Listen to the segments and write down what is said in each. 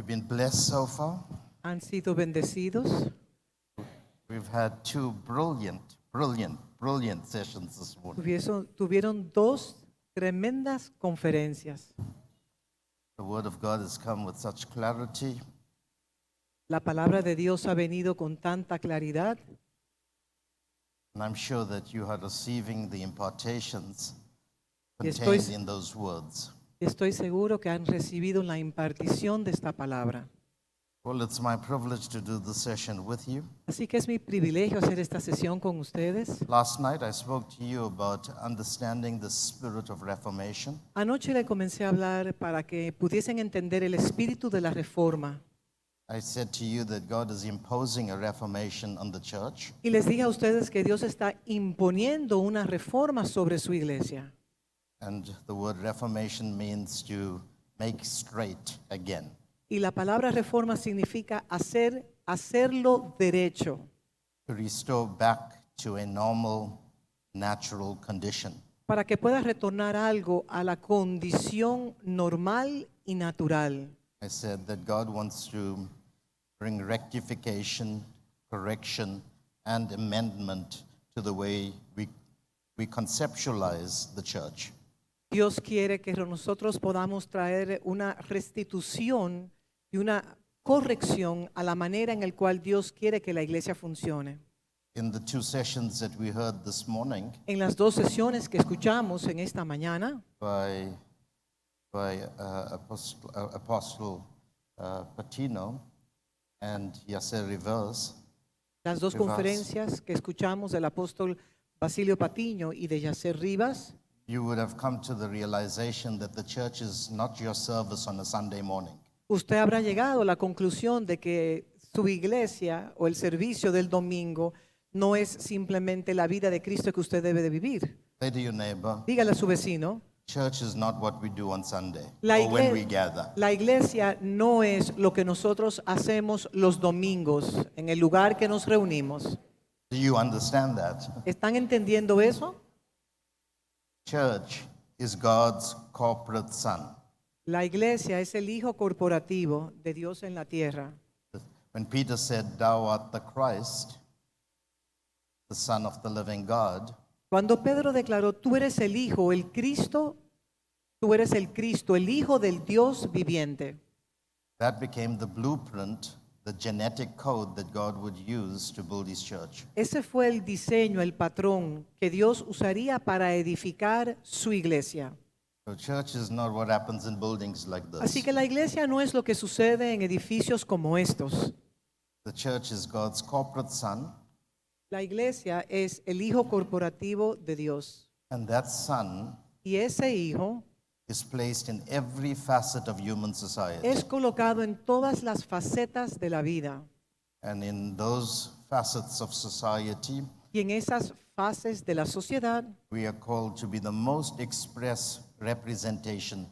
you been blessed so far? ¿Han sido bendecidos? We've had two brilliant sessions this morning. Tuvieron dos tremendas conferencias. The Word of God has come with such clarity, La palabra de Dios ha venido con tanta claridad and I'm sure that you are receiving the impartations Y contained in those words. y estoy seguro que han recibido la impartición de esta palabra. Well, it's my privilege to do this session with you. Así que es mi privilegio hacer esta sesión con ustedes. Last night I spoke to you about understanding the spirit of reformation. Anoche le comencé a hablar para que pudiesen entender el espíritu de la reforma. I said to you that God is imposing a reformation on the church. Y les dije a ustedes que Dios está imponiendo una reforma sobre su iglesia. And the word reformation means to make straight again. Y la palabra reforma significa hacerlo derecho, To restore back to a normal, natural condition. para que pueda retornar algo a la condición normal y natural. I said that God wants to bring rectification, correction, and amendment to the way we conceptualize the church. Dios quiere que nosotros podamos traer una restitución y una corrección a la manera en la cual Dios quiere que la iglesia funcione. In the two sessions that we heard this morning En las dos sesiones que escuchamos en esta mañana, by Apostle Patino and Yasser Rivers, las dos Rivas. conferencias que escuchamos del apóstol Basilio Patiño y de Yasser Rivas, you would have come to the realization that the church is not your service on a Sunday morning. usted habrá llegado a la conclusión de que su iglesia o el servicio del domingo no es simplemente la vida de Cristo que usted debe de vivir. Say to your neighbor, Dígale a su vecino, church is not what we do on Sunday la or when we gather. iglesia no es lo que nosotros hacemos los domingos en el lugar que nos reunimos. Do you understand that? ¿Están entendiendo eso? Church is God's corporate son. La iglesia es el hijo corporativo de Dios en la tierra. When Peter said, Thou art the Christ, the Son of the living God, Cuando Pedro declaró, tú eres el hijo, el Cristo, tú eres el Cristo, el hijo del Dios viviente. that became the blueprint, the genetic code that God would use to build his church. Ese fue el diseño, el patrón que Dios usaría para edificar su iglesia. So church is not what happens in buildings like Así this. que la iglesia no es lo que sucede en edificios como estos. The church is God's corporate son, La iglesia es el hijo corporativo de Dios. and that son Y ese hijo is placed in every facet of human society. es colocado en todas las facetas de la vida. And in those facets of society, Y en esas fases de la sociedad we are called to be the most express representation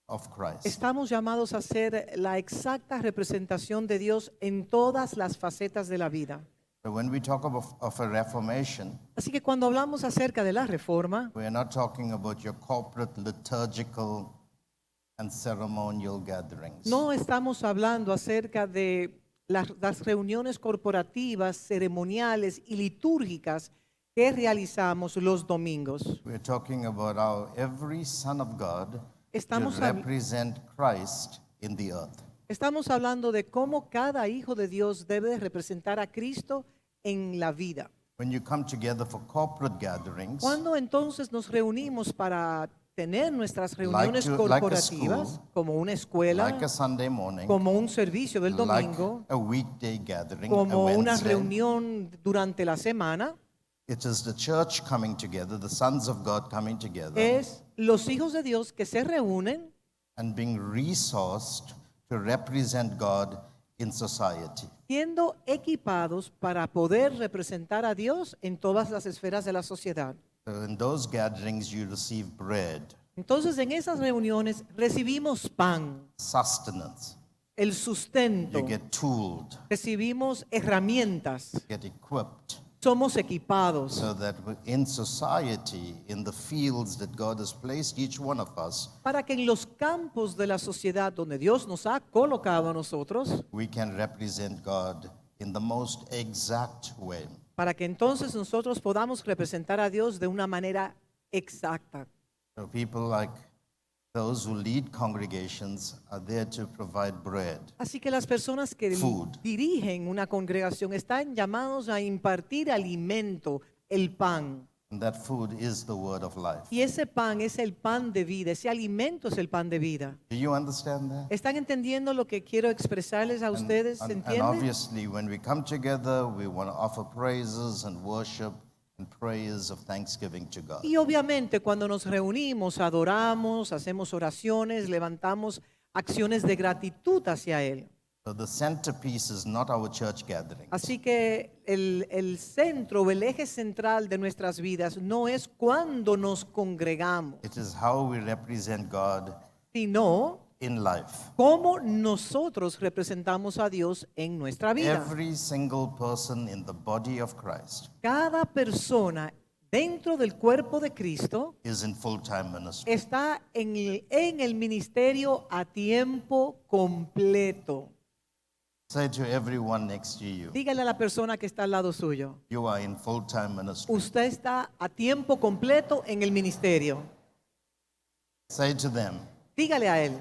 of Christ. estamos llamados a ser la exacta representación de Dios en todas las facetas de la vida. So when we talk of a reformation, Así que cuando hablamos acerca de la reforma, we are not talking about your corporate liturgical and ceremonial gatherings. no estamos hablando acerca de las reuniones corporativas, ceremoniales y litúrgicas que realizamos los domingos. We are talking about how every son of God Estamos should hab- represent Christ in the earth. Estamos hablando de cómo cada hijo de Dios debe de representar a Cristo en la vida. When you come together for corporate gatherings, Cuando entonces nos reunimos para tener nuestras reuniones like a corporativas, school, como una escuela, like a Sunday morning, como un servicio del like domingo, a weekday gathering, a como una Wednesday, reunión durante la semana, it is the church coming together, the sons of God coming together, es los hijos de Dios que se reúnen and being resourced to represent God in society. siendo equipados para poder representar a Dios en todas las esferas de la sociedad. So in those gatherings, you receive bread, Entonces en esas reuniones recibimos pan, sustenance, el sustento, you get tooled, recibimos herramientas, get equipped, somos equipados so that in society, in the fields that God has placed each one of us, para que en los campos de la sociedad donde Dios nos ha colocado a nosotros, we can represent God in the most exact way. para que entonces nosotros podamos representar a Dios de una manera exacta. So people like those who lead congregations are there to provide bread. Así que las personas que Food. dirigen una congregación están llamados a impartir alimento, el pan. And that food is the word of life. Y ese pan es el pan de vida, ese alimento es el pan de vida. Do you understand that? ¿Están entendiendo lo que quiero expresarles a ustedes? ¿Se And entiende? obviously, when we come together, we want to offer praises and worship and prayers of thanksgiving to God. Y obviamente cuando nos reunimos, adoramos, hacemos oraciones, levantamos acciones de gratitud hacia Él. So the centerpiece is not our church gatherings. Así que el centro o el eje central de nuestras vidas no es cuando nos congregamos, It is how we represent God sino in life. cómo nosotros representamos a Dios en nuestra vida. Every single person in the body of Christ Cada persona dentro del cuerpo de Cristo is in full-time ministry. está en el ministerio a tiempo completo. Say to everyone next to you, Dígale a la persona que está al lado suyo, you are in full-time ministry. usted está a tiempo completo en el ministerio. Say to them, Dígale a él,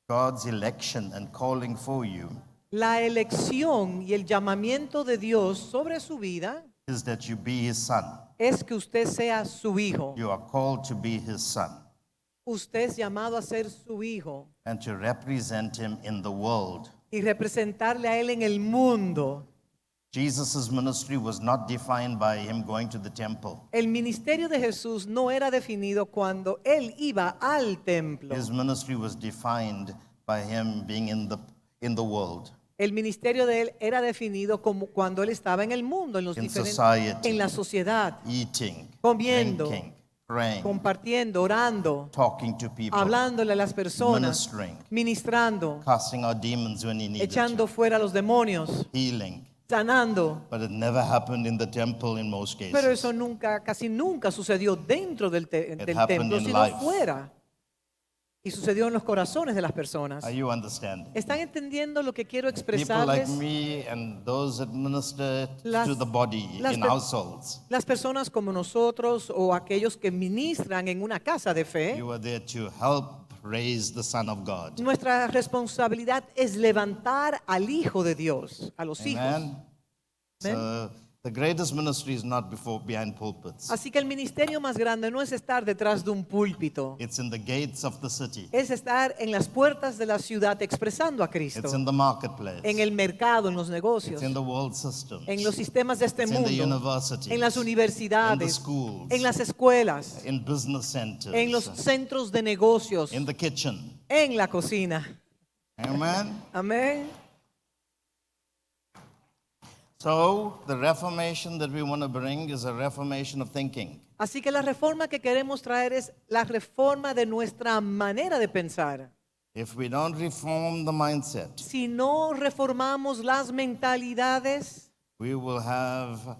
God's election and calling for you la elección y el llamamiento de Dios sobre su vida is that you be his son. es que usted sea su hijo. You are called to be his son Usted es llamado a ser su hijo and to represent him in the world. y representarle a él en el mundo. Jesus' ministry was not defined by him going to the temple. El ministerio de Jesús no era definido cuando él iba al templo. His ministry was defined by him being in the world. El ministerio de él era definido como cuando él estaba en el mundo, en los In diferentes, society. en la sociedad, Eating, Comiendo. drinking, praying, compartiendo, orando, talking to people, hablándole a las personas, ministering, ministrando, casting out demons when he needed echando to, fuera a los demonios, healing. sanando. But it never happened in the temple in most cases. Pero eso nunca, casi nunca sucedió dentro del happened templo, in sino life. fuera. Y sucedió en los corazones de las personas. Are you understanding? ¿Están entendiendo lo que quiero People like expresarles? me and those that minister Las- to the body las in per- households, Las personas como nosotros o aquellos que ministran en una casa de fe, you are there to help raise the Son of God. nuestra responsabilidad es levantar al Hijo de Dios, a los hijos. Amen. So the greatest ministry is not behind pulpits. Así que el ministerio más grande no es estar detrás de un púlpito, It's in the gates of the city. es estar en las puertas de la ciudad expresando a Cristo, It's in the marketplace. en el mercado, en los negocios, It's in the world systems. en los sistemas de este It's in the mundo, universities. en las In the universidades, schools. en las escuelas, In business centers. en los centros de negocios, In the kitchen. en la cocina. Amen. Amén. So the reformation that we want to bring is a reformation of thinking. Así que la reforma que queremos traer es la reforma de nuestra manera de pensar. If we don't reform the mindset, Si no reformamos las mentalidades, we will have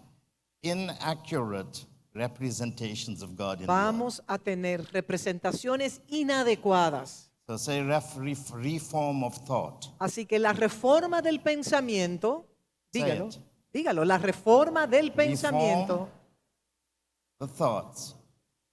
inaccurate representations of God in the world. vamos a tener representaciones inadecuadas. So say reform of thought. Así que la reforma del pensamiento, Say dígalo, it. dígalo, la reforma del pensamiento, The thoughts.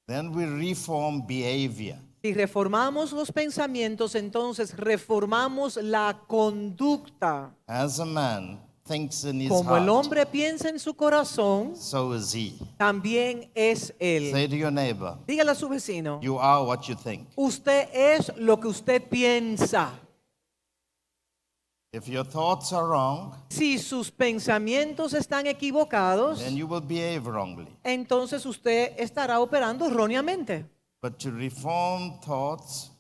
Then we reform behavior. si reformamos los pensamientos, entonces reformamos la conducta. As a man thinks in his Como el heart, hombre piensa en su corazón, so is he. también es él. Say to your neighbor, Dígale a su vecino, you are what you think. usted es lo que usted piensa. If your thoughts are wrong, Si sus pensamientos están equivocados, then you will behave wrongly. entonces usted estará operando erróneamente. But to reform thoughts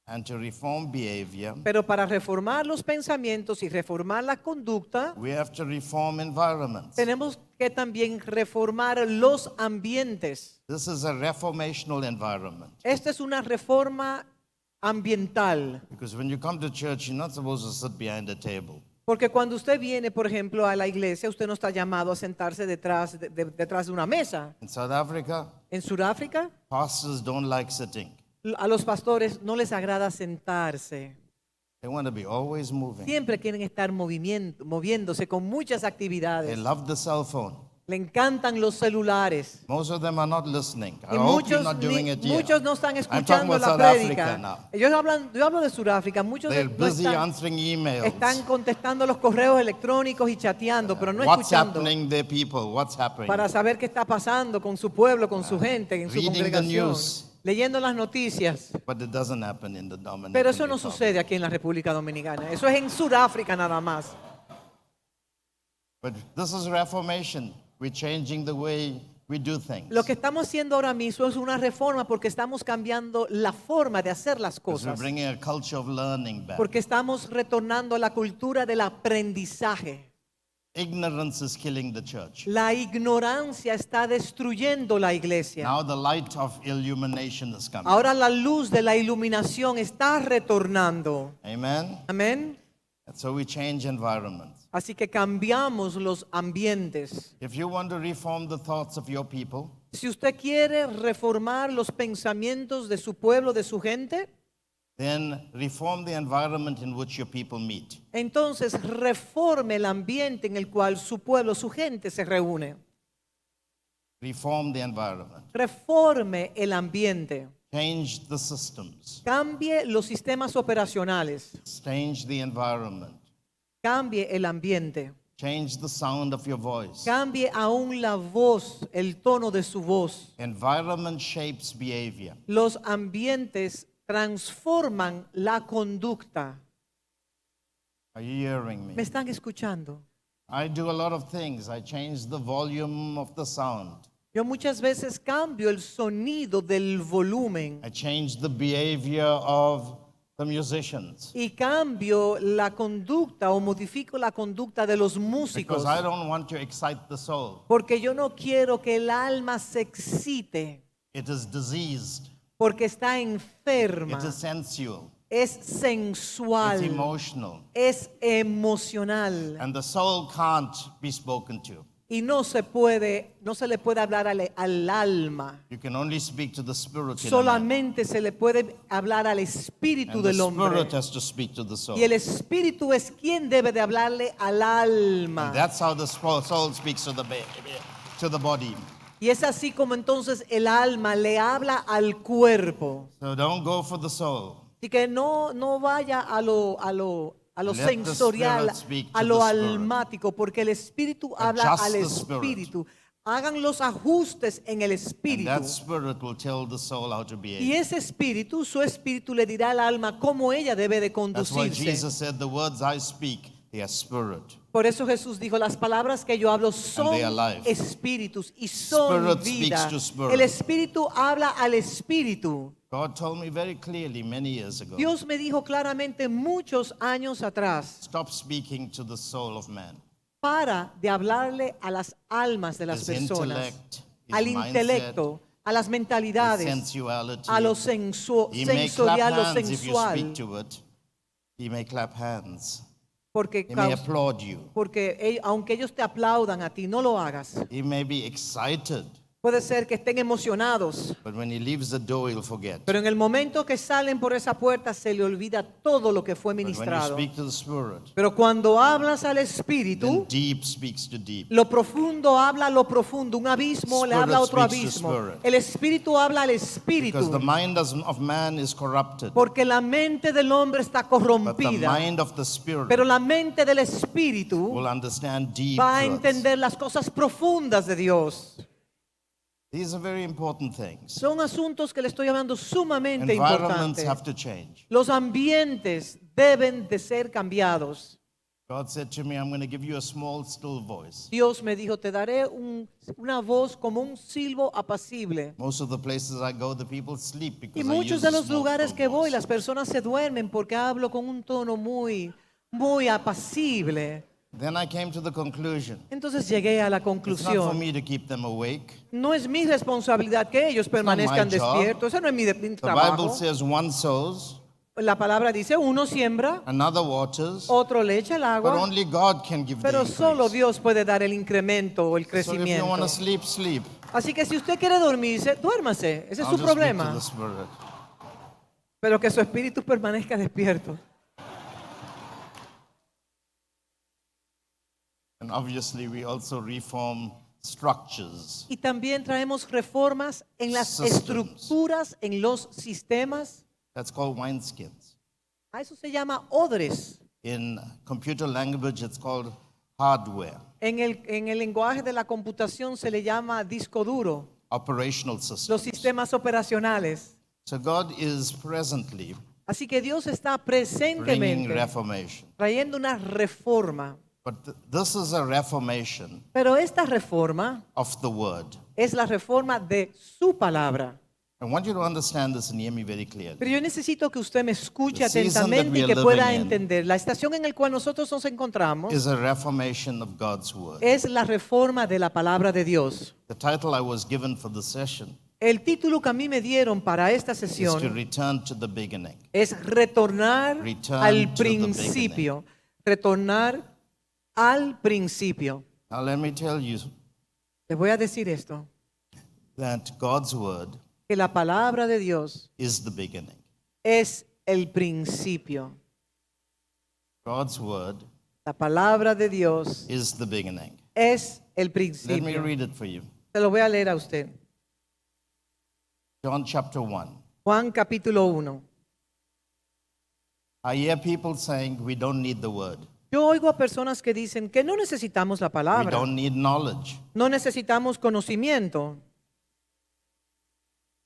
and to reform behavior, Pero para reformar los pensamientos y reformar la conducta, we have to reform environments. tenemos que también reformar los ambientes. This is a reformational environment. Esta es una reforma ambiental. Because when you come to church, you're not supposed to sit behind a table. Porque cuando usted viene, por ejemplo, a la iglesia, usted no está llamado a sentarse detrás de una mesa. In South Africa, En Sudáfrica, pastors don't like sitting. a los pastores no les agrada sentarse. They want to be always moving. Siempre quieren estar moviéndose con muchas They actividades. love the cell phone. Le encantan los celulares. Most of them are not listening. I Y hope you're not doing it here. muchos no están I'm talking escuchando about la South prédica. Africa now. Yo hablo de Sudáfrica. Muchos They're no busy answering emails. están contestando los correos electrónicos y chateando, pero no What's escuchando happening there, people? What's happening? para saber qué está pasando con su pueblo, con su gente, en su Reading the congregación, news. leyendo las noticias. But it doesn't happen in the Dominican Pero eso no Republic. sucede aquí en la República Dominicana. Eso es en Sudáfrica nada más. But this is reformation. We're changing the way we do things. Lo que estamos haciendo ahora mismo es una reforma porque estamos cambiando la forma de hacer las Because we're cosas. bringing a culture of learning back. Porque estamos retornando a la cultura del aprendizaje. Ignorance is killing the church. La ignorancia está destruyendo la iglesia. Now the light of illumination is coming. Ahora la luz de la iluminación está retornando. Amen? Amén. And so we change environments. Así que cambiamos los ambientes. If you want to reform the thoughts of your people, Si usted quiere reformar los pensamientos de su pueblo, de su gente, then reform the environment in which your people meet. entonces reforme el ambiente en el cual su pueblo, su gente se reúne. Reform the environment. Reforme el ambiente. Change the systems. Cambie los sistemas operacionales. Change the environment. Cambie el ambiente. Change the sound of your voice. Cambie aún la voz, el tono de su voz. Environment shapes behavior. Los ambientes transforman la conducta. Are you hearing ¿Me me? están escuchando? I do a lot of things. I change the volume of the sound. Yo muchas veces cambio el sonido del volumen I change the behavior of the musicians. y cambio la conducta o modifico la conducta de los músicos. Because I don't want to excite the soul. Porque yo no quiero que el alma se excite, It is diseased. porque está enferma, It is sensual. es It's sensual, emotional. es emocional And the soul can't be spoken to. y no se le puede hablar al alma. You can only speak to the spirit in a man. Solamente se le puede hablar al espíritu And the del hombre. spirit has to speak to the soul. Y el espíritu es quien debe de hablarle al alma. And that's how the soul speaks to the body. Y es así como entonces el alma le habla al cuerpo. So don't go for the soul. Así que no vaya a lo Let the sensorial, spirit speak to a lo the spirit. almático, porque el espíritu habla Adjust al the spirit. espíritu. Hagan los ajustes en el And espíritu. that spirit will tell the soul how to Y behave. ese espíritu, su espíritu le dirá al alma cómo ella debe de That's why conducirse. Jesus said, the words I speak, they are spirit. Por eso Jesús dijo, las palabras que yo hablo son they are life. espíritus y son Spirit vida. speaks to spirit. El espíritu habla al espíritu. God told me very clearly many years ago, Dios me dijo claramente muchos años atrás, stop speaking to the soul of man. para de hablarle a las almas de las His personas, intellect, his al mindset, intelecto, a las his mentalidades, sensuality. a lo He may clap sensorial, lo hands if you sensual, speak to it. He may clap hands. porque, He may applaud you. aunque ellos te aplaudan a ti, no lo hagas. He may be excited. Puede ser que estén emocionados, But when he leaves the door, he'll forget. pero en el momento que salen por esa puerta se le olvida todo lo que fue But when you ministrado. speak to the Spirit, Pero cuando hablas al then espíritu, deep speaks to deep. lo profundo habla a lo profundo, un abismo le Spirit habla a otro speaks to abismo. spirit. El espíritu habla al Because espíritu, the mind of man is corrupted. porque la mente del hombre está But the corrompida, mind of the Spirit pero la mente del espíritu will understand deep va a truths. entender las cosas profundas de Dios. These are very important things. Son asuntos que le estoy hablando sumamente Environments importantes. have to change. Los ambientes deben de ser cambiados. God said to me, I'm going to give you a small, still voice. Dios me dijo, te daré una voz como un silbo apacible. Most of the places I go, the people sleep because Y I muchos use de a los small, lugares still que voy, voice. las personas se duermen porque hablo con un tono muy apacible. Then I came to the conclusion. Entonces llegué a la It's not for conclusión. me to keep them awake. No es mi responsabilidad que ellos permanezcan my job. despiertos. Eso no es mi The Bible trabajo. says one sows, La palabra dice, uno siembra, another waters, otro le echa el but agua, only God can give the pero solo increase. Dios puede dar el incremento o el So if you want crecimiento. to sleep, sleep. Así que si usted quiere dormirse, duérmase. Ese es I'll su just speak to problema. the Spirit. Pero que su espíritu permanezca despierto. And obviously, we also reform structures. Y también traemos reformas en las Systems. estructuras, en los sistemas. That's called wineskins. A eso se llama odres. In computer language, it's called hardware, En el lenguaje de la computación se le llama disco duro, operational los systems. sistemas operacionales. So God is presently Así que Dios está bringing presentemente reformation. trayendo una reforma. But this is a reformation Pero esta reforma of the word. es la reforma de su palabra. I want you to understand this and hear me very clearly. Pero yo necesito que usted me escuche The season that atentamente we y are que pueda living in entender. La estación en la cual nosotros nos encontramos Is a reformation of God's word. es la reforma de la palabra de Dios. The title I was given for the session El título que a mí me dieron para esta is to sesión return to the beginning. es retornar Return al to the principio. Retornar al principio. Now let me tell you Les voy a decir esto, that God's word que la palabra de Dios is the beginning. es el principio. God's word La palabra de Dios is the beginning. es el Let me principio. read it for you. Se lo voy a leer a usted. John chapter 1. Juan capítulo 1. I hear people saying we don't need the word. Yo oigo a personas que dicen que no necesitamos la We palabra, don't need knowledge. no necesitamos conocimiento.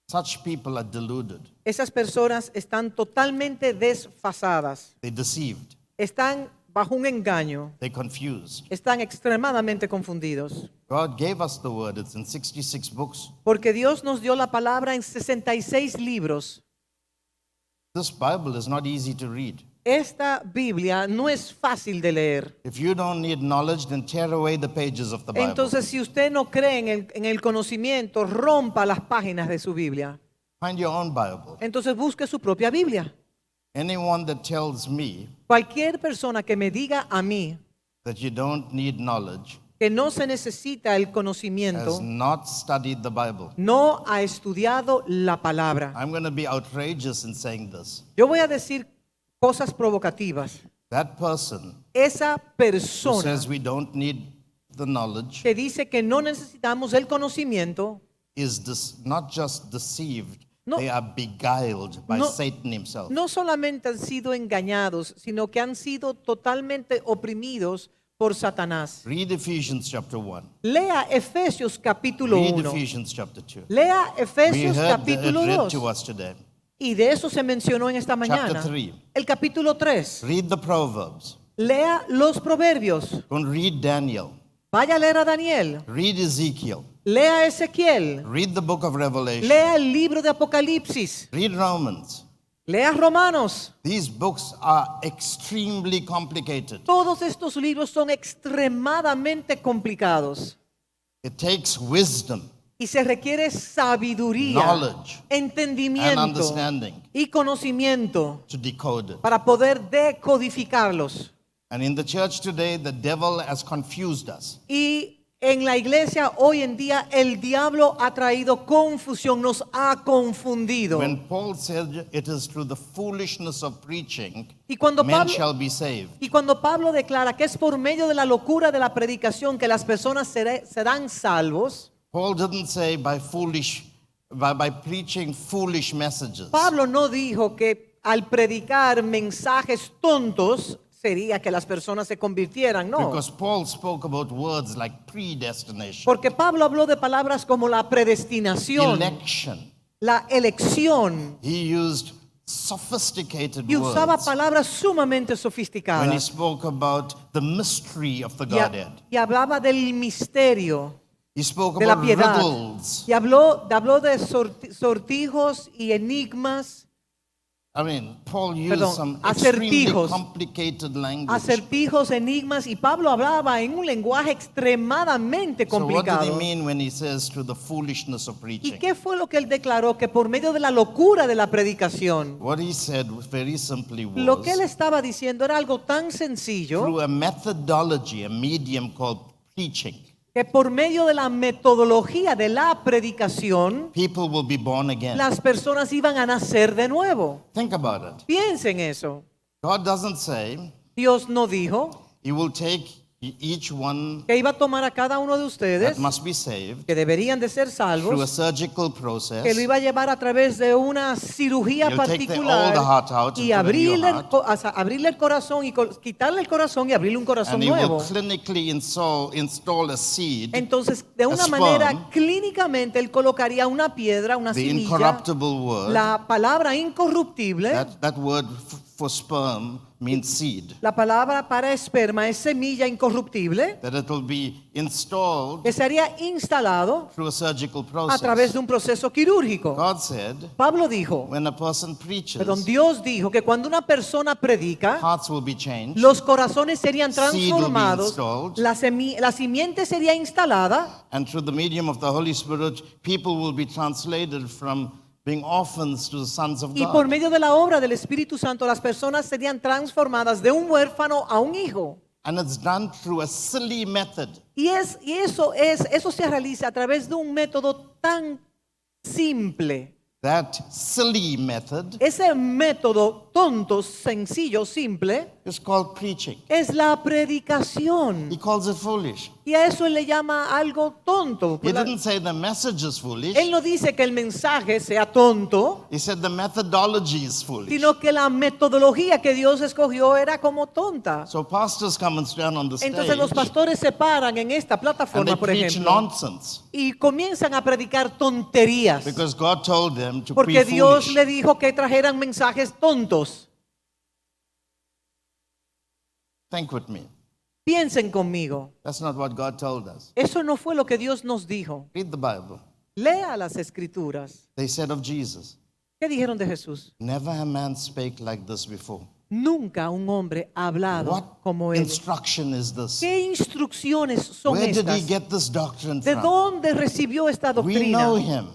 Such people are deluded. Esas personas están totalmente desfasadas, They're deceived. están bajo un engaño, They're confused. están extremadamente confundidos. God gave us the word. It's in 66 books. Porque Dios nos dio la palabra en 66 libros. This Bible is not easy to read. Esta Biblia no es fácil de leer. If you don't need knowledge, then tear away the pages of the Bible. Entonces, si usted no cree en el conocimiento, rompa las páginas de su Biblia. Find your own Bible. Entonces, busque su propia Biblia. Anyone that tells me Cualquier persona que me diga a mí that you don't need knowledge que no se necesita el has conocimiento, not studied the Bible. no ha estudiado la palabra. I'm going to be outrageous in saying this. Yo voy a decir cosas provocativas. That person Esa who persona says we don't need the knowledge que dice que no necesitamos el conocimiento, is not just deceived, No. they are beguiled by No. Satan himself. no solamente han sido engañados, sino que han sido totalmente oprimidos por Satanás. Read Ephesians chapter 1. Lea Efesios capítulo Read 1. Ephesians chapter 2. Lea We Efesios heard capítulo it read 2. to us today. Y de eso se mencionó en esta mañana. 3. El capítulo 3. Read the Proverbs. Lea los proverbios. Go and read Daniel. Vaya a leer a Daniel. Read Ezekiel. Lea a Ezequiel. Read the book of Revelation. Lea el libro de Apocalipsis. Read Romans. Lea Romanos. These books are extremely complicated. Todos estos libros son extremadamente complicados. It takes wisdom, Y se requiere sabiduría, knowledge, and entendimiento understanding y conocimiento to decode it. para poder decodificarlos. And in the church today, the devil has confused us. Y en la iglesia hoy en día el diablo ha traído confusión, nos ha confundido. When Paul said it is through the foolishness of preaching, Y cuando men Pablo, shall be saved. y cuando Pablo declara que es por medio de la locura de la predicación que las personas serán salvos, Paul didn't say by preaching foolish messages. Pablo no dijo que al predicar mensajes tontos sería que las personas se convirtieran, no. Because Paul spoke about words like predestination, Porque Pablo habló de palabras como la predestinación, election. la elección, He used sophisticated y usaba words palabras sumamente when he sofisticadas. spoke about the mystery of the Godhead. Y hablaba del misterio He spoke de la about piedad. riddles. Y habló de sortijos y enigmas. I mean, Paul used Perdón, some extremely acertijos. complicated language. Acertijos, enigmas, y Pablo hablaba en un lenguaje extremadamente So what did he complicado. mean when he says to the foolishness of ¿Y preaching? qué fue lo que él declaró? Que por medio de la locura de la predicación, What he said very simply lo que él was, estaba diciendo era algo tan sencillo through a methodology, a medium called preaching, que por medio de la metodología de la predicación, people will be born again. las personas iban a nacer de nuevo. Think about it. Piensen eso. God doesn't say Dios no dijo he will take each one que iba a tomar a cada uno de that ustedes must be saved que deberían de ser through a salvos, surgical que process. lo iba a llevar a través de una cirugía He'll take the particular old heart out y and put a new abrirle heart. abrirle el corazón y quitarle el corazón y abrirle un corazón And he will nuevo. clinically install a seed, Entonces, de una sperm, manera, clínicamente, él colocaría una piedra, una the semilla, incorruptible word. la palabra incorruptible. That word for sperm means seed. La palabra para esperma es semilla incorruptible, That it will be installed que sería instalado through a surgical a través process. de un proceso quirúrgico. God said, Pablo dijo, when a person preaches, perdón, Dios dijo que cuando una persona predica, hearts will be changed, los corazones serían Seed will be transformados, installed. la simiente sería instalada and through the medium of the Holy Spirit, people will be translated from being orphans to the sons of y por God. medio de la obra del Espíritu Santo las personas serían transformadas de un huérfano a un hijo. And it's done through a silly method. Y eso se realiza a través de un método tan simple. That silly method Ese método tonto, sencillo, simple, is called preaching. es la predicación. He calls it foolish. Y a eso él le llama algo tonto. He didn't say the message is foolish. Él no dice que el mensaje sea tonto, He said the methodology is foolish. sino que la metodología que Dios escogió era como tonta. So pastors come and stand on the Entonces los stage pastores se paran en esta and plataforma, they por preach ejemplo, nonsense y comienzan a predicar tonterías. because God told them to Porque preach Dios foolish. le dijo que trajeran mensajes tontos. Think with me. Piensen conmigo. That's not what God told us. Eso no fue lo que Dios nos dijo. Read the Bible. Lea las escrituras. They said of Jesus, ¿Qué dijeron de Jesús? never a man spake like this before. Nunca un hombre ha hablado What como él. instruction is this? ¿Qué instrucciones son Where did he estas? get this doctrine ¿De from? dónde recibió esta We doctrina? know him.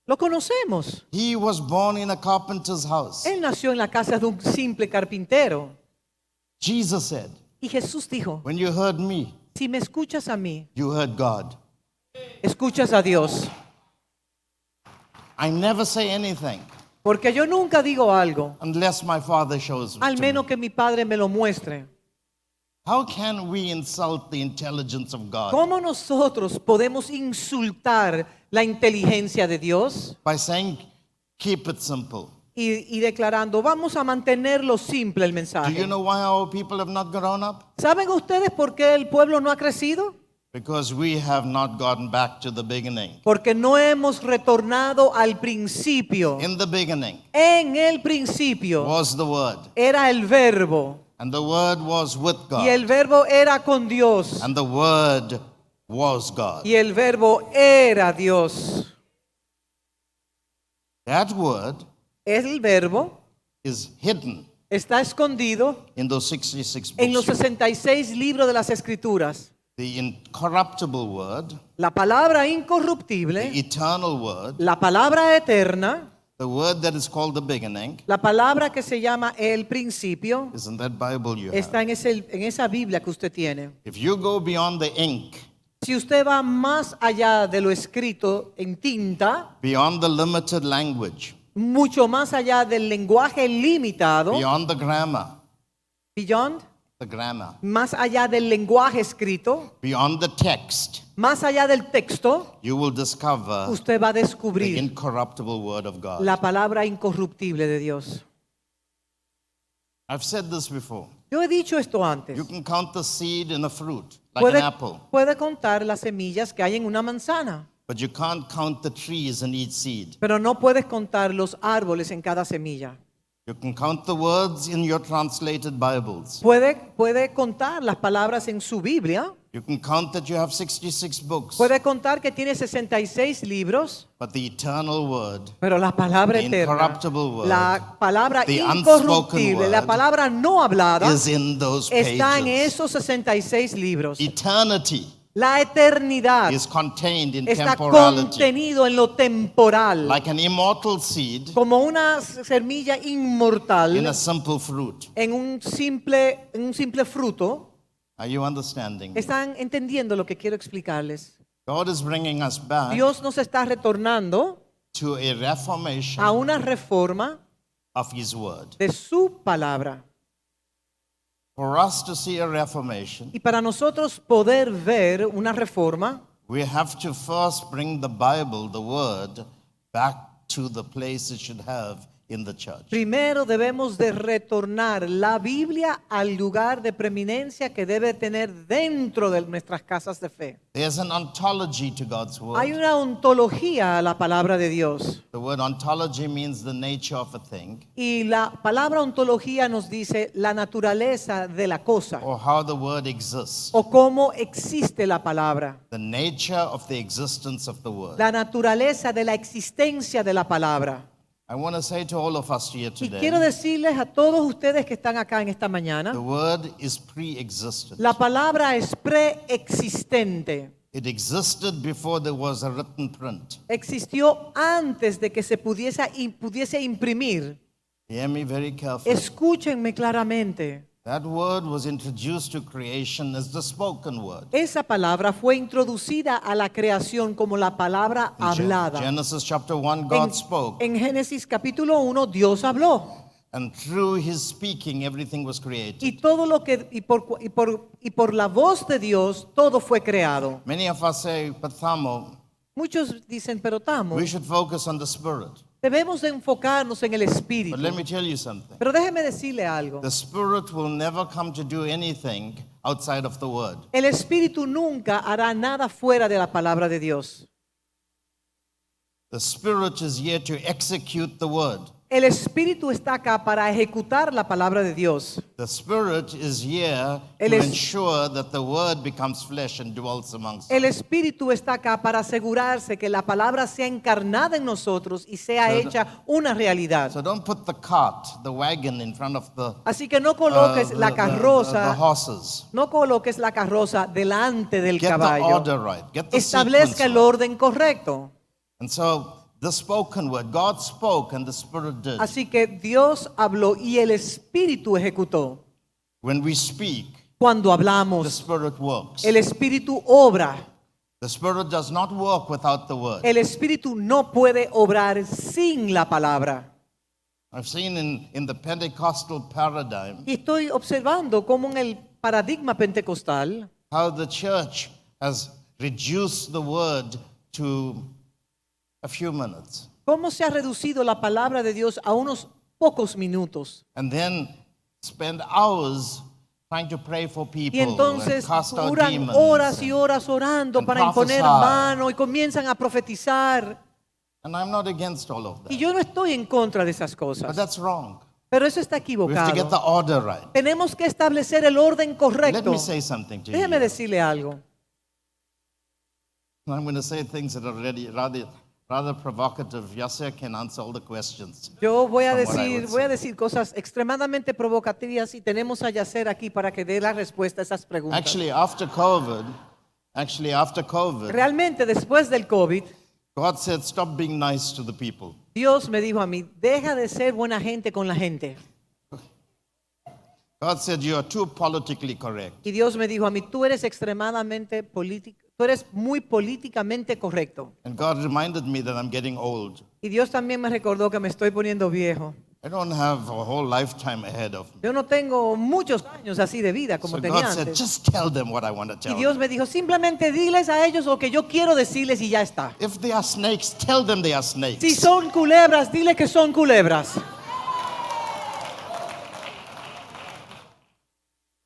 Lo conocemos. He was born in a carpenter's house. Él nació en la casa de un simple carpintero. Jesus said, Y Jesús dijo, when you heard me, si me escuchas a mí, you heard God. escuchas a Dios. I never say anything Porque yo nunca digo algo, unless my Father shows me. al to menos me. que mi Padre me lo muestre. How can we insult the intelligence of God? ¿Cómo nosotros podemos insultar la inteligencia de Dios? By saying, keep it simple. Y declarando, vamos a mantenerlo simple el Do mensaje. you know why our people have not grown up? ¿Saben ustedes por qué el pueblo no ha crecido? Because we have not gotten back to the beginning. Porque no hemos retornado al principio. In the beginning En el principio was the Word, era el verbo and the Word was with y el God, verbo era con Dios and the Word was God. y el verbo era Dios. That Word El verbo is hidden está escondido in those 66 en los books. 66 libros de las Escrituras. The incorruptible Word, La palabra the incorruptible, eternal Word, la palabra eterna, the Word that is called the beginning, la palabra que se llama el principio, is in that Bible you está have. en esa Biblia que usted tiene. If you go beyond the ink, Si usted va más allá de lo escrito en tinta, beyond the limited language, mucho más allá del lenguaje limitado, beyond the grammar, beyond, más allá del lenguaje escrito, beyond the text, más allá del texto, you will discover usted va a the descubrir incorruptible Word of God. la palabra incorruptible de Dios. I've said this before. Yo he dicho esto antes. You can count the seed in a fruit, like an apple, Puede contar las semillas que hay en una manzana, but you can't count the trees in each seed. pero no puedes contar los árboles en cada semilla. You can count the words in your translated Bibles. Puede contar las palabras en su Biblia. You can count that you have 66 books. Puede contar que tiene 66 libros. But the eternal word, Pero la palabra the eterna, incorruptible word, la palabra the incorruptible, unspoken la word palabra no hablada, is in those está en pages. esos 66 libros. Eternity La eternidad is contained in está temporality. contenido en lo temporal, Like an immortal seed como una semilla in a inmortal simple fruit. en un simple fruto. Are you understanding? ¿Están entendiendo lo que quiero explicarles? God is bringing us back Dios nos está retornando to a reformation a una reforma of His word. de su palabra. For us to see a reformation, Y para nosotros poder ver una reforma, we have to first bring the Bible, the word, back to the place it should have in the church. primero debemos de retornar la Biblia al lugar de preeminencia que debe tener dentro de nuestras casas de fe. There's an ontology to God's Hay word. una ontología a la palabra de Dios. The word ontology means the nature of a thing Y la palabra ontología nos dice la naturaleza de la cosa or how the word exists. o cómo existe la palabra. The nature of the existence of the word. La naturaleza de la existencia de la palabra. I want to say to all of us here Y quiero today, decirles a todos ustedes que están acá en esta mañana, the word is pre-existent. la palabra es preexistente. It existed before there was a written print. Existió antes de que se pudiese imprimir. Hear me very carefully. Escúchenme claramente. That word was introduced to creation as the spoken word. Esa palabra fue introducida a la creación como la palabra In hablada. Genesis chapter 1, God spoke. En Génesis capítulo 1 Dios habló And through his speaking, everything was y created. todo lo que y por la voz de Dios todo fue creado. Many of us say, but Thamo, Muchos dicen, pero Tamo, we should focus on the Spirit. debemos de enfocarnos en el espíritu. But let me tell you something. Pero déjeme decirle algo. The Spirit will never come to do anything outside of the Word. El espíritu nunca hará nada fuera de la palabra de Dios. The Spirit is here to execute the Word. El espíritu está acá para ejecutar la palabra de Dios. The Spirit is here El to es- ensure that the Word becomes flesh and dwells amongst us. El espíritu está acá para asegurarse que la palabra sea encarnada en nosotros y sea hecha una realidad. So don't put the cart, the wagon in front of the, Así que no coloques la the carroza, horses. no coloques la carroza delante del Get the caballo. order right. Get the Establezca sequence el right. orden correcto. And so the spoken word, God spoke and the Spirit did. Así que Dios habló y el espíritu ejecutó. When we speak, Cuando the hablamos, Spirit works. el espíritu obra. The Spirit does not work without the Word. El espíritu no puede obrar sin la palabra. I've seen in the Pentecostal paradigm Y estoy observando cómo en el paradigma pentecostal how the church has reduced the Word to a few minutes. cómo se ha reducido la palabra de Dios a unos pocos minutos. And then spend hours trying to pray for people Y entonces and cast out duran demons. horas y horas orando and para imponer prophesy. mano y comienzan a profetizar. And I'm not against all of Y that. yo no estoy en contra de esas But cosas. that's wrong. Pero eso está We have to get the equivocado. order right. Tenemos que establecer el orden Let correcto. me say something to Déjeme you. decirle algo. I'm going to say things that are really rather provocative. Yasser can answer all the questions. Yo voy a From what I would voy a say. decir cosas extremadamente provocativas y tenemos a Yacer aquí para que dé la respuesta a esas preguntas. Actually, after COVID, Realmente después del COVID, God said, stop being nice to the people. Dios me dijo a mí, deja de ser buena gente con la gente. God said, you are too politically correct. Y Dios me dijo a mí, tú eres extremadamente político, tú eres muy políticamente correcto. And God reminded me that I'm getting old. Y Dios también me recordó que me estoy poniendo viejo. I don't have a whole lifetime ahead of me. Yo no tengo muchos años así de vida como So tenía God said, antes. just tell them what I want to Y tell Dios them. me dijo, simplemente diles a ellos lo que yo quiero decirles y ya está. If they are snakes, tell them they are snakes. Si son culebras, dile que son culebras.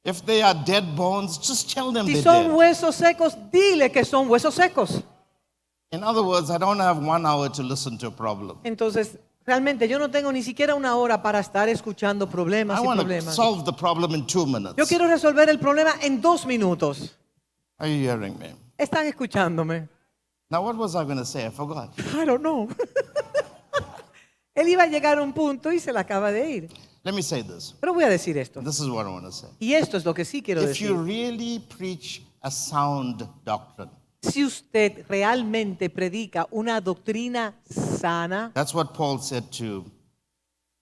If they are dead bones, just tell them Si they're son dead. huesos secos, dile que son huesos secos. In other words, I don't have 1 hour to listen to a problem. Entonces, Realmente yo no tengo ni siquiera una hora para estar escuchando problemas I y want to problemas. solve the problem in 2 minutes. Yo quiero resolver el problema en 2 minutos. Are you hearing me? Están escuchándome. Now, what was I going to say? I forgot. I don't know. Él iba a llegar a un punto y se le acaba de ir. Let me say this. Pero voy a decir esto. This is what I want to say. Y esto es lo que sí quiero If decir. you really preach a sound doctrine, Si usted realmente predica una doctrina sana, that's what Paul said to.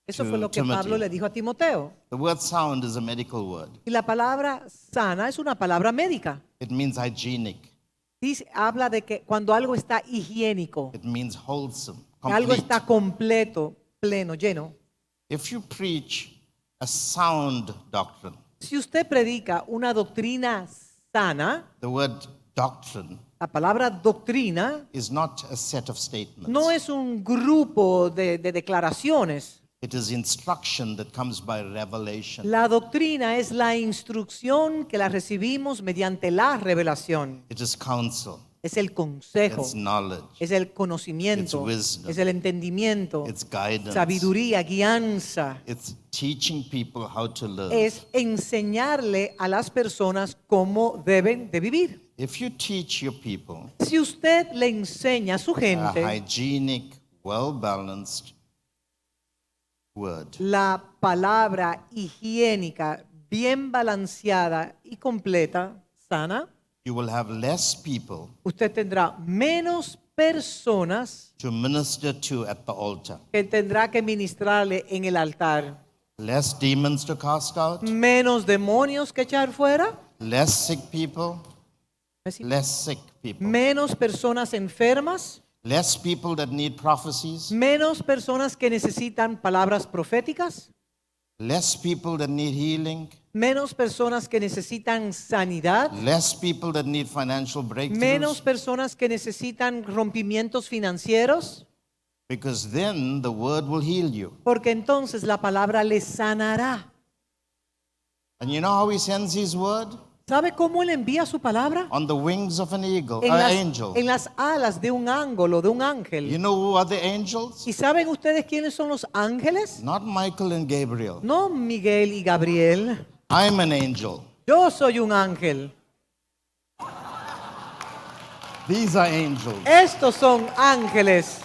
eso To fue lo que Timothy. Pablo le dijo a Timoteo. The word sound is a medical word. Y la palabra sana es una palabra médica. It means hygienic. Habla de que cuando algo está higiénico, It means wholesome, que algo complete. está completo, pleno, lleno. If you preach a sound doctrine, Si usted predica una doctrina sana, the word doctrine la palabra doctrina is not a set of statements. no es un grupo de declaraciones. It is instruction that comes by revelation. La doctrina es la instrucción que la recibimos mediante la revelación. It is counsel. Es el consejo, It's knowledge. es el conocimiento, It's wisdom. es el entendimiento, It's guidance. sabiduría, guianza. It's teaching people how to live. Es enseñarle a las personas cómo deben de vivir. If you teach your people Si usted le enseña a su a gente hygienic, well-balanced word, la palabra higiénica, bien balanceada y completa, sana, you will have less people usted tendrá menos personas to minister to at the altar, que tendrá que ministrarle en el altar, less demons to cast out, menos demonios que echar fuera, less sick people, less sick people, menos personas enfermas, less people that need prophecies, menos personas que necesitan palabras proféticas, less people that need healing, menos personas que necesitan sanidad, less people that need financial menos breakthroughs, personas que necesitan rompimientos financieros, because then the word will heal you. porque entonces la palabra les sanará. And you know how he sends his word? ¿Sabe cómo él envía su palabra? On the wings of an eagle, En an las, angel. en las alas de un ángulo, de un You ángel. know who are the angels? ¿Y saben ustedes quiénes son los ángeles? Not Michael and Gabriel. No Miguel y Gabriel. I'm an angel. Yo soy un ángel. These are angels. Estos son ángeles.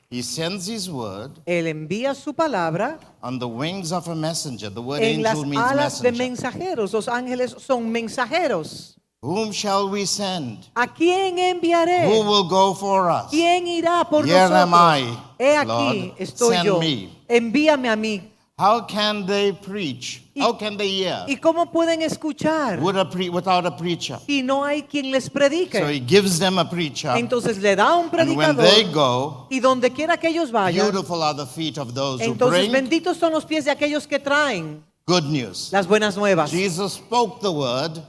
He sends his word Él envía su palabra on the wings of a messenger. The word en las angel means alas de messenger. mensajeros. Los ángeles son mensajeros. Whom shall we send? ¿A quién enviaré? Who will go for us? ¿Quién irá por Here am nosotros? I, He aquí, Lord. estoy Send yo. me. Envíame a mí. How can they preach? How can they hear? ¿Y cómo pueden escuchar Without a preacher. si no hay quien les So predique? he gives them a preacher. Entonces le da un And when they predicador go, y donde quiera que ellos vayan, beautiful are the feet of those who entonces bring benditos son los pies de aquellos que traen good news. las buenas nuevas. Jesus spoke the word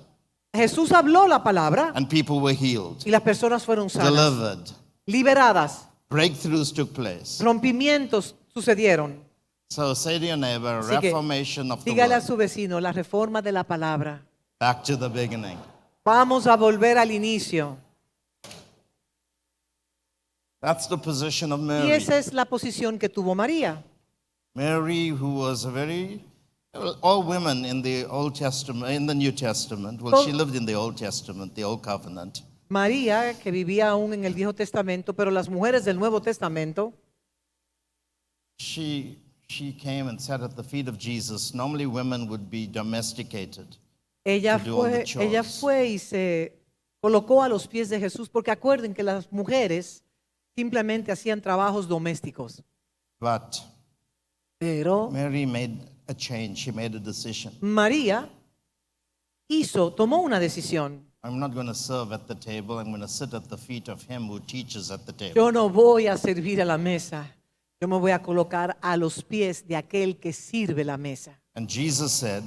Jesús habló la palabra and people were healed, y las personas fueron sanas, delivered, liberadas, breakthroughs took place. rompimientos sucedieron. So say to your neighbor, Así que, reformation of the dígale a word. su vecino, la reforma de la palabra. Back to the beginning. Vamos a volver al inicio. That's the position of Y Mary. esa es la posición que tuvo María. Mary, who was a very, well, all women in the Old Testament, in the New Testament, well, Todo- she lived in the Old Testament, the Old Covenant. María, que vivía aún en el Viejo Testamento, pero las mujeres del Nuevo Testamento, She came and sat at the feet of Jesus. Normally women would be domesticated. ella To do all the ella chores. fue y se colocó a los pies de Jesús, porque acuerden que las mujeres simplemente hacían trabajos domésticos. But Pero Mary made a change. She made a decision. María tomó una decisión. I'm not going to serve at the table. I'm going to sit at the feet of him who teaches at the table. Yo no voy a servir a la mesa. Yo me voy a colocar a los pies de aquel que sirve la mesa. And Jesus said,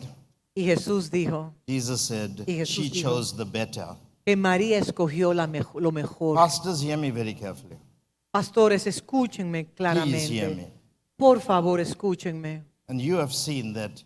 Y Jesús dijo y Jesús dijo, she chose the better. que María escogió lo mejor. Pastors, hear me very carefully. Pastores, escúchenme Please hear claramente. me. Por favor, escúchenme. And you have seen that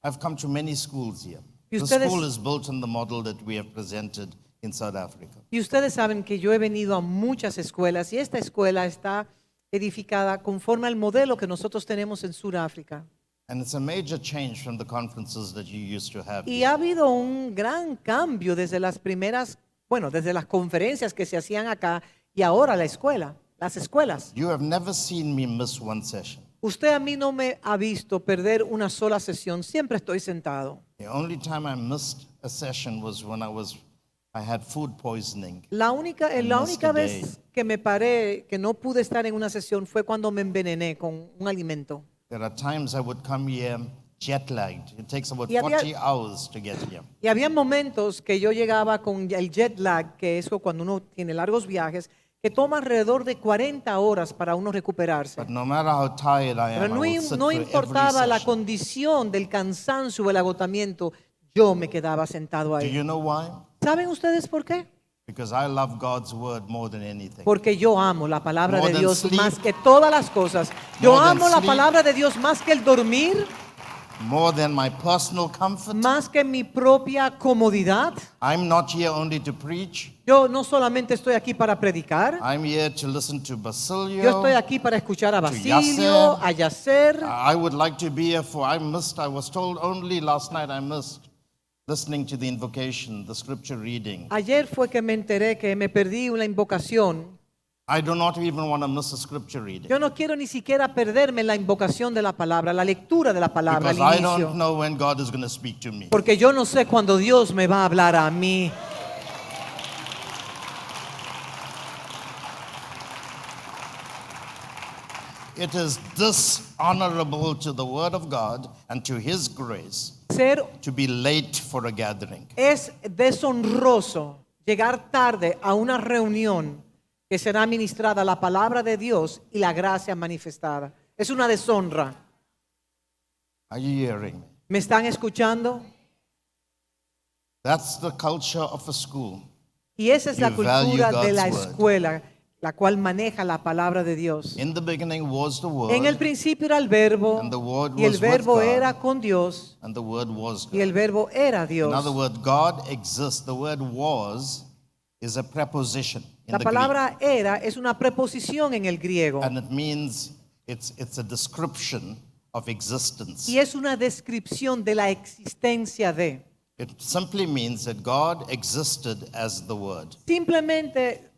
I've come to many schools here. Y The ustedes- school is built on the model that we have presented in South Africa. Y ustedes saben que yo he venido a muchas escuelas y esta escuela está edificada conforme al modelo que nosotros tenemos en Sudáfrica. And it's a major change from the conferences that you used to have. Y ha habido un gran cambio desde las primeras, bueno, desde las conferencias que se hacían acá y ahora la escuela, las escuelas. You have never seen me miss one session. Usted a mí no me ha visto perder una sola sesión, siempre estoy sentado. The only time I missed a session was when I had food poisoning. La única missed a vez que me paré, que no pude estar en una sesión fue cuando me envenené con un alimento. There are times I would come here jet lagged. It takes about Y había- 40 hours to get here. Y había momentos que yo llegaba con el jet lag, que eso cuando uno tiene largos viajes, que toma alrededor de 40 horas para uno recuperarse. But no matter how tired I am, Pero I will sit no for every importaba la session. condición del cansancio o el agotamiento, yo me quedaba sentado Do ahí. you know why? ¿Saben ustedes por qué? Because I love God's word more than anything. Porque yo amo la palabra More de than Dios sleep. más que todas las cosas. Yo More than amo la sleep. palabra de Dios más que el dormir, More than my personal comfort. más que mi propia comodidad. I'm not here only to preach. Yo no solamente estoy aquí para predicar, I'm here to listen to Basilio. yo estoy aquí para escuchar a Basilio, Yasser. a Yasser. I would like to be here for, I was told only last night I missed listening to the invocation, the scripture reading. Ayer fue que me enteré que me perdí una invocación. I do not even want to miss a scripture reading. Yo no quiero ni siquiera perderme la invocación de la palabra, la lectura de la palabra al Because I inicio. don't know when God is going to speak to me. Porque yo no sé cuándo Dios me va a hablar a mí. It is dishonorable to the word of God and to his grace Ser to be late for a gathering. es deshonroso llegar tarde a una reunión que será ministrada la palabra de Dios y la gracia manifestada. Es una deshonra. Are you hearing me? ¿Me están escuchando? That's the culture of a school. Y esa es la You value cultura de God's la word. escuela, la cual maneja la palabra de Dios. In the beginning was the word, En el principio era el verbo, And the word y el was with verbo God. era con Dios, and the word was y God. el verbo era In other Dios. words, God exists. The word was is a preposition in La the Greek. palabra era es una preposición en el griego And it means it's a description of existence. y es una descripción de la existencia de. It simply means that God existed as the word. Simplemente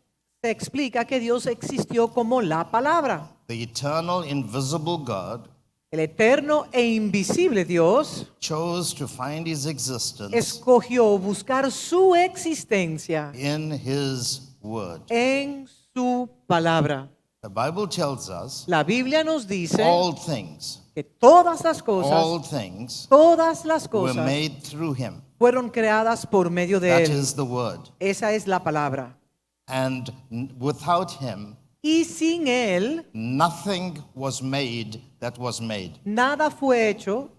se explica que Dios existió como la palabra. The eternal, invisible God El eterno e invisible Dios chose to find his existence escogió buscar su existencia in his word. en su palabra. The Bible tells us La Biblia nos dice all things, que todas las all cosas, things todas las were cosas made through him. fueron creadas por medio de That Él. is the word. Esa es la palabra. And without him, Y sin Él, nothing was made that was made. nada fue hecho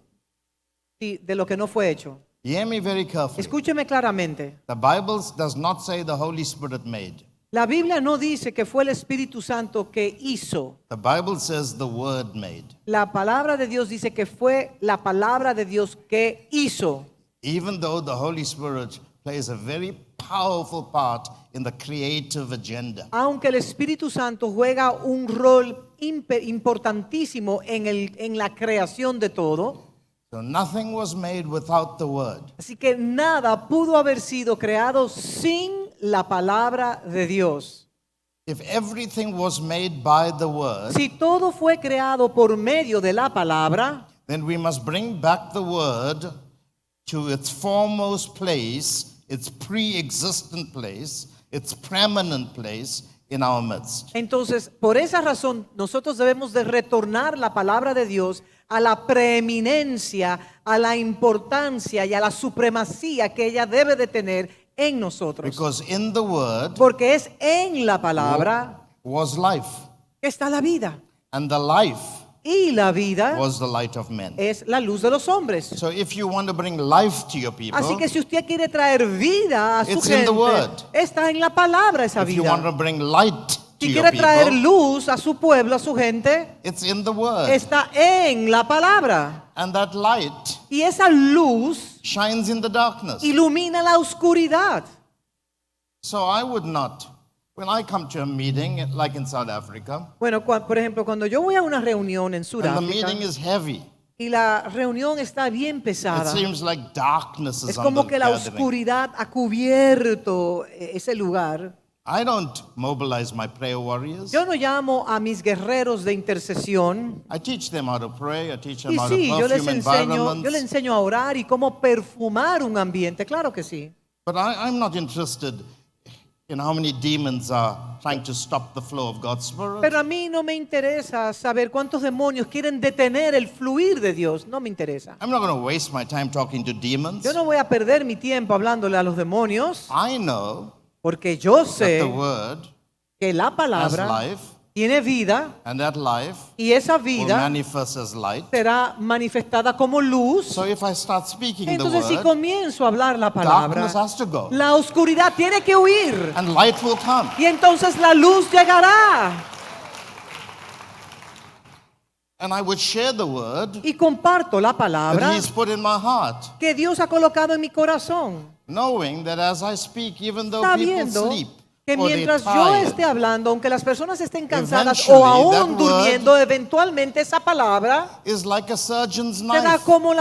de lo que no fue hecho. Hear me very carefully. Escúcheme claramente. The Bible does not say the Holy Spirit made. La Biblia no dice que fue el Espíritu Santo que hizo. The Bible says the Word made. La palabra de Dios dice que fue la palabra de Dios que hizo. Even though the Holy Spirit plays a very powerful part in the creative agenda. Aunque el Espíritu Santo juega un rol importantísimo en la creación de todo. So nothing was made without the Word. Así que nada pudo haber sido creado sin la palabra de Dios. If everything was made by the Word, Si todo fue creado por medio de la palabra, then we must bring back the Word to its foremost place, its pre-existent place, its preeminent place in our midst. entonces por esa razón nosotros debemos de retornar la palabra de Dios a la preeminencia, a la importancia y a la supremacía que ella debe de tener en nosotros. Because in the Word Porque es en la palabra was life, que está la vida. and the life Y la vida was the light of men. es la luz de los hombres. So if you want to bring life to your people, Así que si usted quiere traer vida a su It's in the gente, word. está en la palabra esa if you want vida. to bring light to Si your quiere traer people, luz a su pueblo, a su gente, it's in the Word. está en la palabra. And that light Y esa luz shines in the darkness. ilumina la oscuridad. So I would not When I come to a meeting, like in South Africa, Bueno, por ejemplo, cuando yo voy a una reunión en and the Sudáfrica meeting is heavy, y la reunión está bien it pesada, seems like darkness is es on como the que la gathering. oscuridad ha cubierto ese lugar. I don't mobilize my prayer warriors. Yo no llamo a mis guerreros de intercesión. I teach them how to pray. I teach them Y how sí, to perfume yo les environments. enseño a orar y cómo perfumar un ambiente, claro que sí. But I'm not interested in how many demons are trying to stop the flow of God's Spirit. Pero a mí no me interesa saber cuántos demonios quieren detener el fluir de Dios, no me interesa. I'm not going to waste my time talking to demons. Yo no voy a perder mi tiempo hablándole a los demonios, I know porque yo that sé the Word que la has palabra life, tiene vida and that life y esa will vida manifest as light. será manifestada como luz. So if I start speaking the Entonces, si Word, comienzo a hablar la palabra, darkness has to go, la oscuridad tiene que huir and light will come. y entonces la luz llegará. And I would share the Word Y comparto la that palabra He's put in my heart, que Dios ha colocado en mi corazón, knowing that as I speak, even though people sabiendo sleep que or they're mientras yo tired, esté hablando, aunque las personas estén cansadas Eventually, o aún that word durmiendo, eventualmente esa palabra is like a surgeon's será knife. como,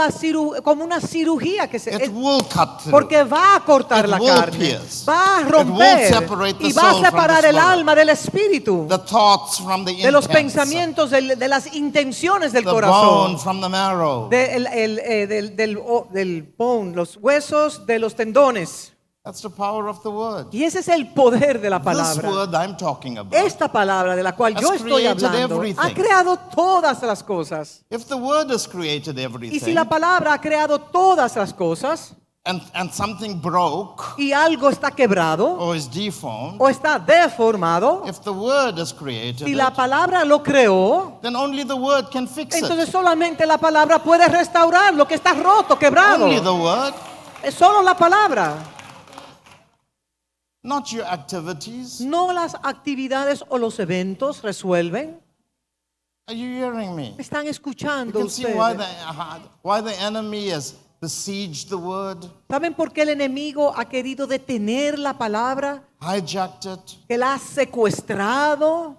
como una cirugía que It will cut through. porque va a cortar It la will carne, pierce. va a It will romper separate the y va a soul from the separar el spirit. alma del espíritu, The thoughts from the de los intents, pensamientos, de las intenciones del the bone corazón, from the marrow. del bone, los huesos de los tendones. That's the power of the Word. Y ese es el poder de la This palabra. Word I'm talking about. Esta palabra de la cual yo Has estoy created hablando everything. ha creado todas las cosas. If the Word has created Y si everything, la palabra ha creado todas las cosas and something broke y algo está quebrado or is deformed, o está deformado, if the Word has created si la it, palabra lo creó, then only the Word can fix entonces it. solamente la palabra puede restaurar lo que está roto, quebrado. Only the Word, Es solo la palabra, not your activities. no las actividades o los eventos resuelven. Are you hearing me? ¿Me están You escuchando can see ustedes? why the enemy has besieged the Word, ¿Saben por qué el enemigo ha querido detener la palabra? hijacked it, Que la ha secuestrado,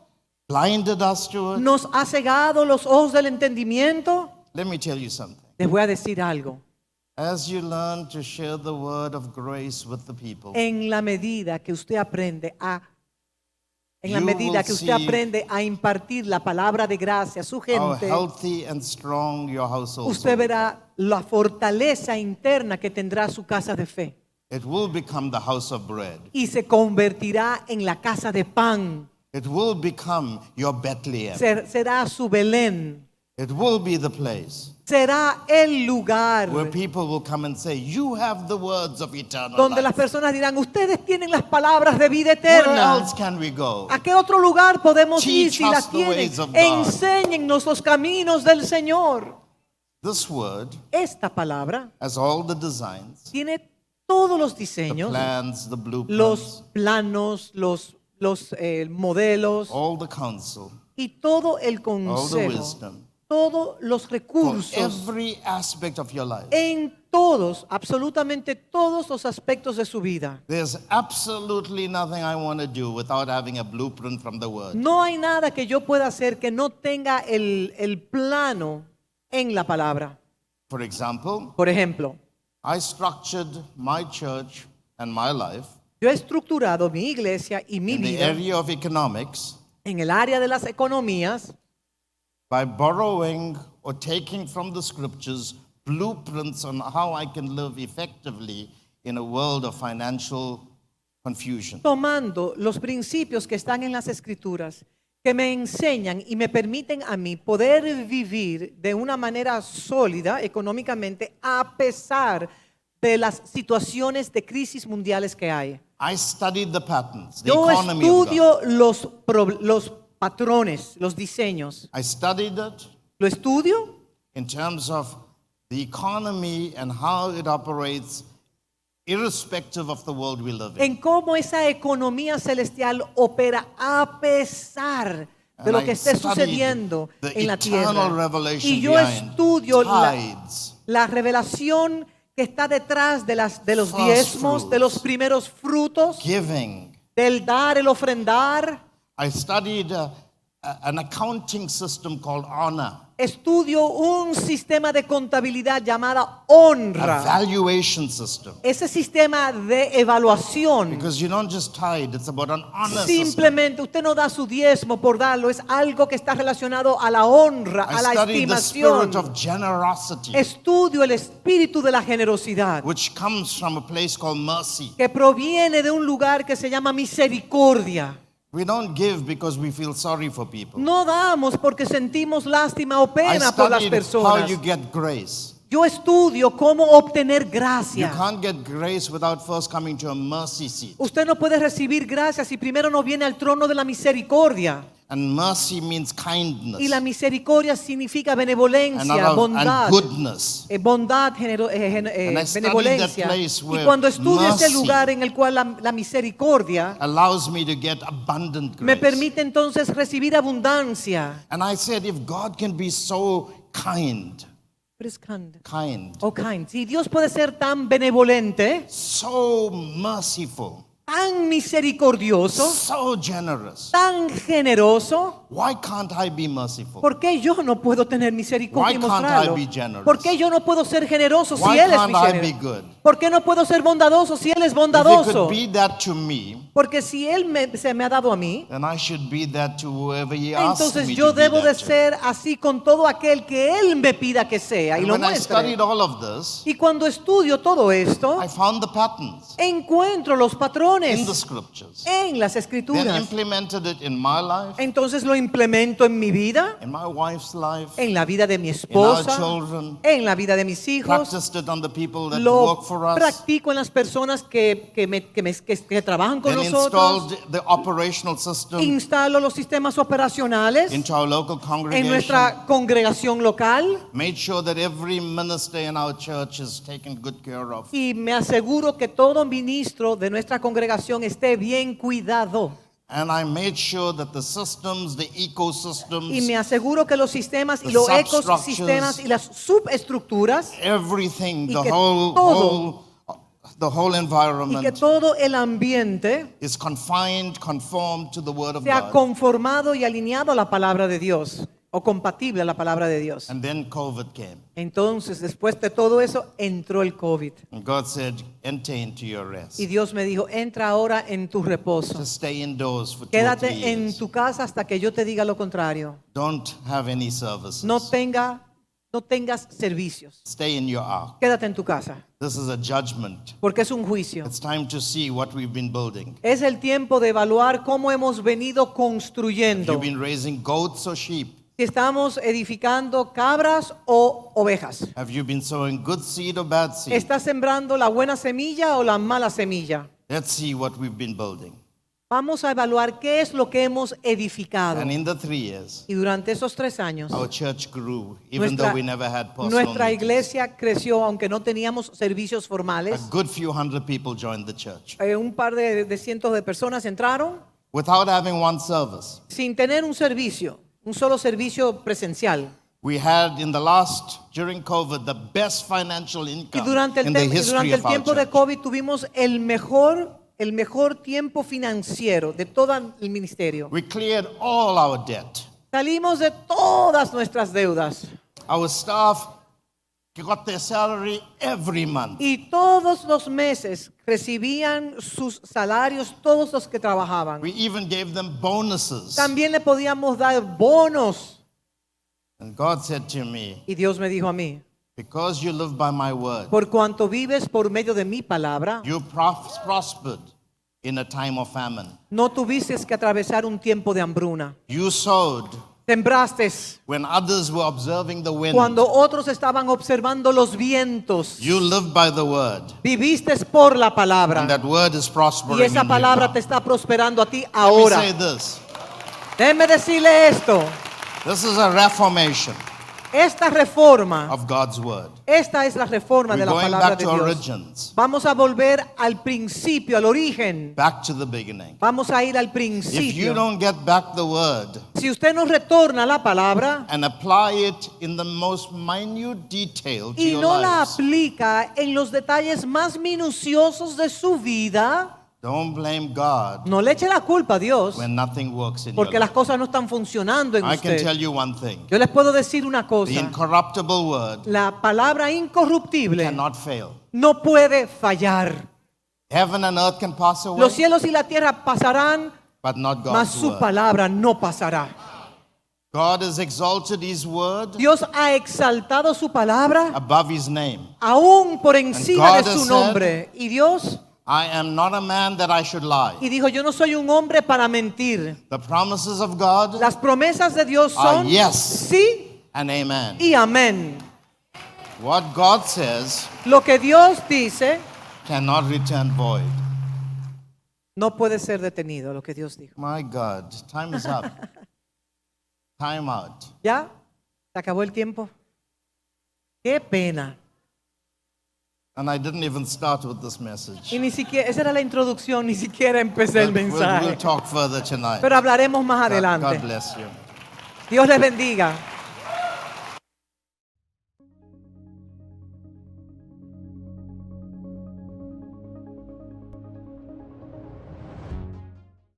blinded us to it. nos ha cegado los ojos del entendimiento. Let me tell you something. Les voy a decir algo. As you learn to share the word of grace with the people, En la medida que usted aprende You will see a impartir la palabra de gracia a su how gente, healthy and strong your household usted will be. verá la fortaleza interna que tendrá su casa de fe It will become the house of bread. y se convertirá en la casa de pan. It will become your Bethlehem. Será su Belén, It will be the place será el lugar where people will come and say, you have the words of eternal donde las life. personas dirán, ustedes tienen las palabras de vida Where eterna. else can we go? ¿A qué otro lugar podemos ir Teach si las us the tienen? ways of God. Enséñennos los caminos del Señor. This word Esta palabra has all the designs, tiene todos los the diseños, plans, the blueprints, los planos, los modelos all the counsel, y todo el all the consejo, wisdom todos los for recursos every aspect of your life. en todos, absolutamente todos los aspectos de su vida. There's absolutely nothing I want to do without having a blueprint from the word. No hay nada que yo pueda hacer que no tenga el plano en la palabra. For example, Por ejemplo, I structured my church and my life yo he estructurado mi iglesia y mi in the vida area of economics en el área de las economías by borrowing or taking from the scriptures blueprints on how I can live effectively in a world of financial confusion. tomando los principios que están en las escrituras que me enseñan y me permiten a mí poder vivir de una manera sólida económicamente a pesar de las situaciones de crisis mundiales que hay. I studied the patterns, the Yo economy of God. estudio los patrones, los diseños. I studied it Lo estudio in terms of the economy and how it operates irrespective of the world we live in. en cómo esa economía celestial opera a pesar de And lo I que esté studied sucediendo the en la eternal tierra. revelation Y yo behind estudio tithes, la revelación que está detrás de los First diezmos, de los fruits. primeros frutos, giving, del dar, el ofrendar. I studied an accounting system called honor, Estudio un sistema de contabilidad llamada a honra. valuation system. Ese sistema de evaluación. Because you don't just tithe, it's about an honor system. Simplemente usted no da su diezmo por darlo, es algo que está relacionado a la honra, a I la studied the estimación. spirit of generosity, Estudio el espíritu de la generosidad, which comes from a place called mercy. que proviene de un lugar que se llama misericordia. We don't give because we feel sorry for people. No damos porque sentimos lástima o I pena por las studied how personas. you get grace. Yo estudio cómo obtener You gracia. can't get grace without first coming to a mercy seat. Usted no puede recibir gracia si primero no viene al trono de la misericordia. And mercy means kindness Y la misericordia significa and, benevolencia, bondad. and goodness. Bondad, And I studied benevolencia. that place Y where cuando estudio ese mercy lugar en el cual la misericordia Allows me to get abundant me grace. permite entonces recibir abundancia. And I said, if God can be so kind, Si Dios puede ser tan benevolente, so merciful, tan misericordioso, so generous, tan generoso, why can't I be merciful? ¿por qué yo no puedo tener misericordia y Why can't mostrarlo? I be generous? ¿Por qué yo no puedo ser generoso si Why Él es can't mi I be generoso? good? ¿Por qué no puedo ser bondadoso si Él es If He bondadoso? could be that to me, Porque si Él se me ha dado a mí, then I should be that to whoever He asks entonces me yo to be debo de that to. ser así con todo aquel que Él me pida que sea y And lo when I muestre. studied all of this, Y cuando estudio todo esto, I found the patterns encuentro los in the patrones scriptures. en las Then escrituras. implemented it in my life, Entonces lo implemento en mi vida, in my wife's life, en la vida de mi in our esposa, children, en la vida de mis hijos. practiced it on the people that Lo work for us, practico en las personas que trabajan con then nosotros. installed the operational system Instalo los sistemas operacionales into our local en congregation, nuestra congregación local made sure that every minister in our church is taken good care of. y me aseguro que todo ministro de nuestra congregación esté bien cuidado. And I made sure that the systems, the Y ecosystems, me aseguro que los sistemas y The los substructures, ecosistemas y las subestructuras everything, y the que whole, todo- the whole y que environment todo el ambiente is conformed to the Word of sea God. conformado y alineado a la palabra de Dios o compatible a la palabra de Dios. And then COVID came. Entonces, después de todo eso, entró el COVID. And God said, enter into your rest. Y Dios me dijo, entra ahora en tu reposo. Just stay indoors for 2 or 3 Quédate en years. tu casa hasta que yo te diga lo contrario. Don't have any services. No tengas servicios. Stay in your ark. Quédate en tu casa, This is a judgment. porque es un juicio. It's time to see what we've been building. Es el tiempo de evaluar cómo hemos venido construyendo. You've been raising goats or sheep. Si estamos edificando cabras o ovejas. Have you been sowing good seed or bad seed? ¿Estás sembrando la buena semilla o la mala semilla? Let's see what we've been building. Vamos a evaluar qué es lo que hemos edificado. And in the 3 years, Y durante esos 3 años, our church grew, even though we never had personal nuestra meetings. iglesia creció, aunque no teníamos servicios A formales. good few hundred people joined the church Un par de cientos de personas entraron without having one service. sin tener un servicio, un solo servicio presencial. We had during COVID, the best financial Y income durante in the el history of our tiempo de church. COVID tuvimos el mejor tiempo financiero de todo el ministerio. We cleared all our debt. Salimos de todas nuestras deudas Our staff got their salary every month. y todos los meses recibían sus salarios todos los que trabajaban. We even gave them bonuses. También le podíamos dar bonos. And God said to me, Y Dios me dijo a mí, because you live by my word, por cuanto vives por medio de mi palabra, you prospered in a time of famine. no tuviste que atravesar un tiempo de hambruna. You sowed Sembraste when others were observing the wind. cuando otros estaban observando los vientos. You lived by the word. Viviste por la palabra. And that word is prospering Y esa in palabra you. te está prosperando a ti Let ahora. me say this. Déjeme decirle esto. This is a reformation Esta reforma, of God's word. esta es la reforma We're de la going palabra back de to Dios. origins, Vamos a volver al principio, al origen. back to the beginning. Vamos a ir al If you principio. don't get back the word Si usted no retorna la palabra and apply it in the most minute detail to y your no la lives, aplica en los detalles más minuciosos de su vida, Don't blame God No le eche la culpa a Dios when nothing works in your porque las life. cosas no están funcionando en I can tell usted. you one thing. Yo les puedo decir una The cosa. incorruptible word La palabra incorruptible cannot fail. no puede fallar. Heaven and earth can pass away, Los cielos y la tierra pasarán, but not mas God's su word. palabra no pasará. God has exalted His word Dios ha exaltado su palabra above His name. aún por encima God de has su nombre. Y Dios, I am not a man that I should lie. y dijo, yo no soy un hombre para mentir. The promises of God Las promesas de Dios are son yes sí and amen. y amén. What God says Lo que Dios dice cannot return void. no puede ser detenido, lo que Dios dijo. My God, time is up. Time out. ¿Ya? ¿Se acabó el tiempo? Qué pena. And I didn't even start with this message. Y ni siquiera, esa era la introducción, ni siquiera empecé el But we'll mensaje. talk further tonight. Pero hablaremos más God adelante. bless you. Dios les bendiga.